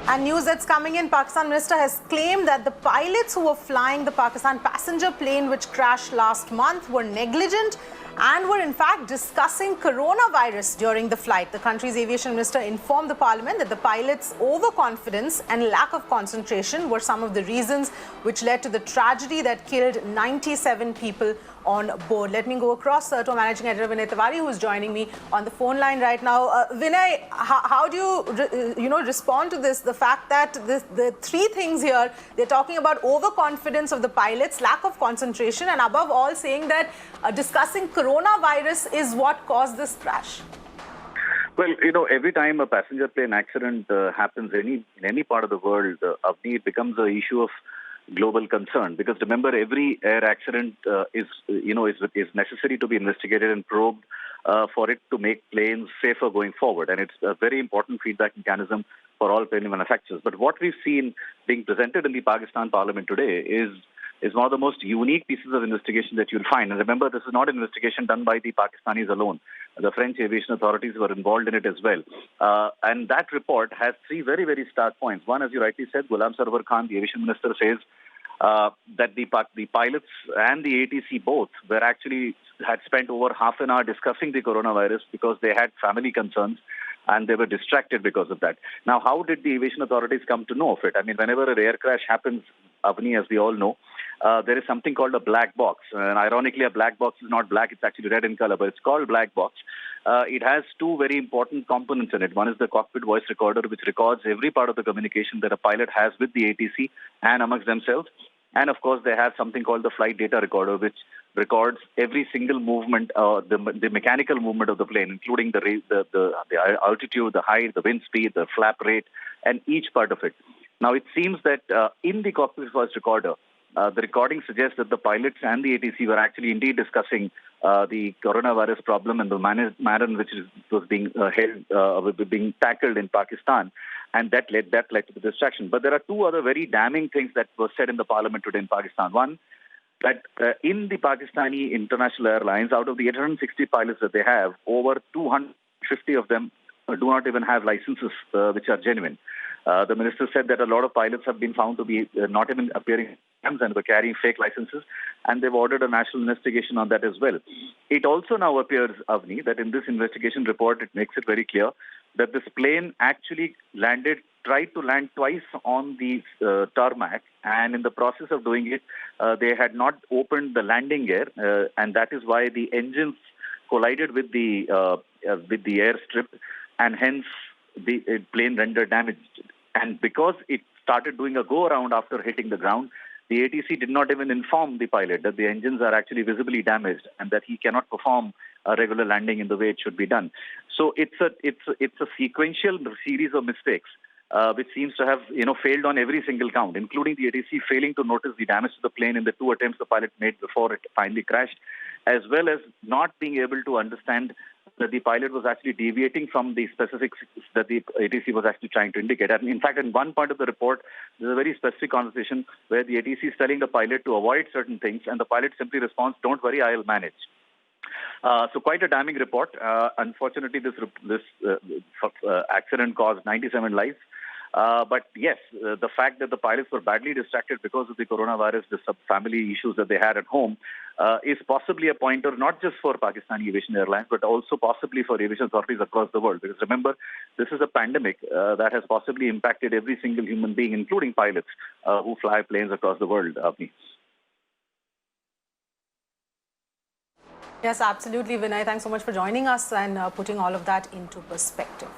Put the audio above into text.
And news that's coming in, Pakistan minister has claimed that the pilots who were flying the Pakistan passenger plane which crashed last month were negligent and were in fact discussing coronavirus during the flight. The country's aviation minister informed the parliament that the pilots' overconfidence and lack of concentration were some of the reasons which led to the tragedy that killed 97 people on board. Let me go across to our managing editor Vinay Tiwari, who is joining me on the phone line right now. Vinay, how do you respond to this? The fact that the three things here, they're talking about overconfidence of the pilots, lack of concentration, and above all saying that discussing coronavirus is what caused this crash. Well, every time a passenger plane accident happens in any part of the world, Avni, it becomes an issue of global concern, because remember, every air accident is necessary to be investigated and probed for it to make planes safer going forward, and it's a very important feedback mechanism for all plane manufacturers. But what we've seen being presented in the Pakistan Parliament today is one of the most unique pieces of investigation that you'll find. And remember, this is not an investigation done by the Pakistanis alone. The French aviation authorities were involved in it as well. And that report has three very, very stark points. One, as you rightly said, Ghulam Sarwar Khan, the aviation minister, says that the pilots and the ATC both had spent over half an hour discussing the coronavirus because they had family concerns and they were distracted because of that. Now, how did the aviation authorities come to know of it? I mean, whenever an air crash happens, Avni, as we all know, there is something called a black box. And ironically, a black box is not black, it's actually red in color, but it's called black box. It has two very important components in it. One is the cockpit voice recorder, which records every part of the communication that a pilot has with the ATC and amongst themselves. And of course, they have something called the flight data recorder, which records every single movement, the mechanical movement of the plane, including the altitude, the height, the wind speed, the flap rate, and each part of it. Now, it seems that in the cockpit voice recorder, the recording suggests that the pilots and the ATC were actually indeed discussing the coronavirus problem and the manner in which it was being tackled in Pakistan, and that led to the distraction. But there are two other very damning things that were said in the parliament today in Pakistan. One, that in the Pakistani International Airlines, out of the 860 pilots that they have, over 250 of them do not even have licenses which are genuine. The minister said that a lot of pilots have been found to be not even appearing and were carrying fake licenses, and they've ordered a national investigation on that as well. It also now appears, Avni, that in this investigation report, it makes it very clear that this plane actually tried to land twice on the tarmac, and in the process of doing it, they had not opened the landing gear, and that is why the engines collided with the airstrip, and hence the plane rendered damage. And because it started doing a go-around after hitting the ground, the ATC did not even inform the pilot that the engines are actually visibly damaged and that he cannot perform a regular landing in the way it should be done. So it's a sequential series of mistakes which seems to have failed on every single count, including the ATC failing to notice the damage to the plane in the two attempts the pilot made before it finally crashed, as well as not being able to understand that the pilot was actually deviating from the specifics that the ATC was actually trying to indicate. And in fact, in one point of the report, there's a very specific conversation where the ATC is telling the pilot to avoid certain things, and the pilot simply responds, "Don't worry, I'll manage." So quite a damning report. Unfortunately, this accident caused 97 lives. But yes, the fact that the pilots were badly distracted because of the coronavirus, the family issues that they had at home, is possibly a pointer not just for Pakistani Aviation Airlines, but also possibly for aviation authorities across the world. Because remember, this is a pandemic that has possibly impacted every single human being, including pilots who fly planes across the world. Yes, absolutely, Vinay. Thanks so much for joining us and putting all of that into perspective.